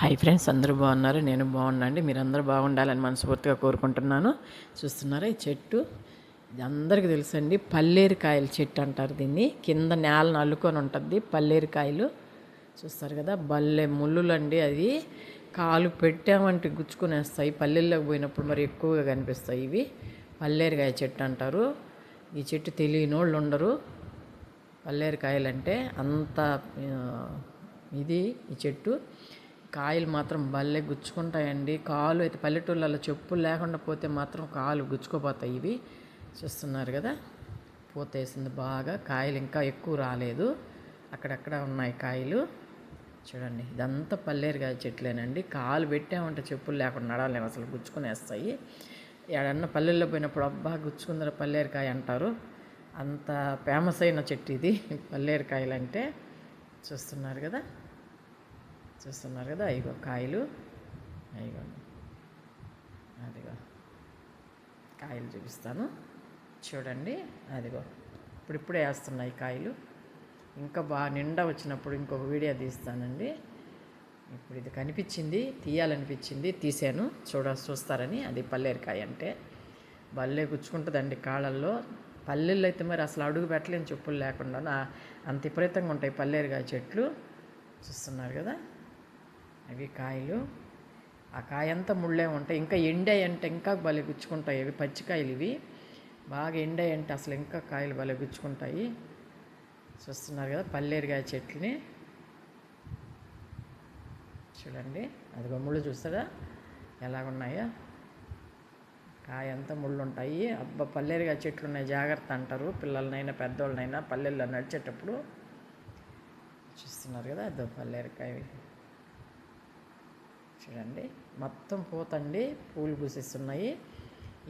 Hi friends, అందరూ బాగున్నారు. నేను బాగున్నాండి. మీరందరూ బాగుండాలని మనస్ఫూర్తిగా కోరుకుంటున్నాను. చూస్తున్నారా ఈ చెట్టు? ఇది అందరికీ తెలుసండి, పల్లేరుకాయల చెట్టు అంటారు దీన్ని. కింద నేలను అల్లుకొని ఉంటుంది పల్లేరుకాయలు. చూస్తారు కదా, బల్లె ముళ్ళులు అండి. అది కాలు పెట్టామంటే గుచ్చుకునేస్తాయి. పల్లెల్లోకి పోయినప్పుడు మరి ఎక్కువగా కనిపిస్తాయి ఇవి. పల్లేరుకాయ చెట్టు అంటారు. ఈ చెట్టు తెలియని వాళ్ళు ఉండరు. పల్లేరుకాయలంటే అంత ఇది ఈ చెట్టు. కాయలు మాత్రం భలే గుచ్చుకుంటాయండి. కాలు అయితే పల్లెటూళ్ళలో చెప్పులు లేకుండా పోతే మాత్రం కాలు గుచ్చుకోపోతాయి ఇవి. చూస్తున్నారు కదా, పూత వేసింది బాగా. కాయలు ఇంకా ఎక్కువ రాలేదు, అక్కడక్కడ ఉన్నాయి కాయలు. చూడండి, ఇదంతా పల్లేరుకాయ చెట్లేనండి. కాలు పెట్టామంటే చెప్పులు లేకుండా నడవలేము, అసలు గుచ్చుకునేస్తాయి. ఏడన్నా పల్లెల్లో పోయినప్పుడు అబ్బా గుచ్చుకుందర పల్లేరుకాయ అంటారు. అంత ఫేమస్ అయిన చెట్టు ఇది పల్లేరుకాయలు అంటే. చూస్తున్నారు కదా, అయ్యో కాయలు, అయ్యోండి, అదిగో కాయలు చూపిస్తాను చూడండి. అదిగో ఇప్పుడిప్పుడే వేస్తున్నాయి కాయలు. ఇంకా బాగా నిండా వచ్చినప్పుడు ఇంకొక వీడియో తీస్తానండి. ఇప్పుడు ఇది కనిపించింది, తీయాలనిపించింది, తీసాను. చూస్తారని. అది పల్లేరుకాయ అంటే భలే గుచ్చుకుంటుందండి కాళ్ళల్లో. పల్లెల్లో అయితే మరి అసలు అడుగు పెట్టలేని చెప్పులు లేకుండా అంత విపరీతంగా ఉంటాయి పల్లేరుకాయ చెట్లు. చూస్తున్నారు కదా, అవి కాయలు. ఆ కాయంతా ముళ్ళే ఉంటాయి. ఇంకా ఎండాయి అంటే ఇంకా భలే గుచ్చుకుంటాయి. అవి పచ్చికాయలు ఇవి. బాగా ఎండాయి అంటే అసలు ఇంకా కాయలు భలే గుచ్చుకుంటాయి. చూస్తున్నారు కదా పల్లేరుకాయ చెట్లని. చూడండి, అది ముళ్ళు చూస్తారా ఎలాగున్నాయో. కాయంతా ముళ్ళు ఉంటాయి. అబ్బా పల్లేరుకాయ చెట్లు ఉన్నాయి, జాగ్రత్త అంటారు పిల్లలనైనా పెద్దోళ్ళనైనా పల్లెల్లో నడిచేటప్పుడు. చూస్తున్నారు కదా, అదో పల్లేరుకాయ. చూడండి, మొత్తం పూతండి, పూలు పూసేస్తున్నాయి.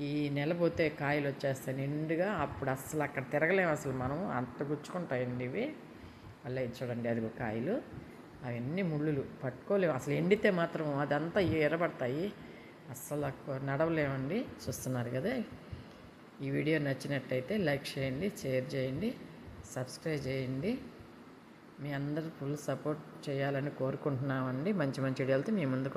ఈ నెల పోతే కాయలు వచ్చేస్తాయి నిండుగా. అప్పుడు అస్సలు అక్కడ తిరగలేము అసలు మనం, అంత గుచ్చుకుంటాయండి ఇవి. అలా చూడండి, అదిగో కాయలు. అవన్నీ ముళ్ళులు పట్టుకోలేము అసలు. ఎండితే మాత్రం అదంతా ఎర్రబడతాయి, అస్సలు నడవలేమండి. చూస్తున్నారు కదా. ఈ వీడియో నచ్చినట్టయితే లైక్ చేయండి, షేర్ చేయండి, సబ్స్క్రైబ్ చేయండి. మీ అందరూ ఫుల్ సపోర్ట్ చేయాలని కోరుకుంటున్నామండి. మంచి మంచి వీడియోలతో మీ ముందుకు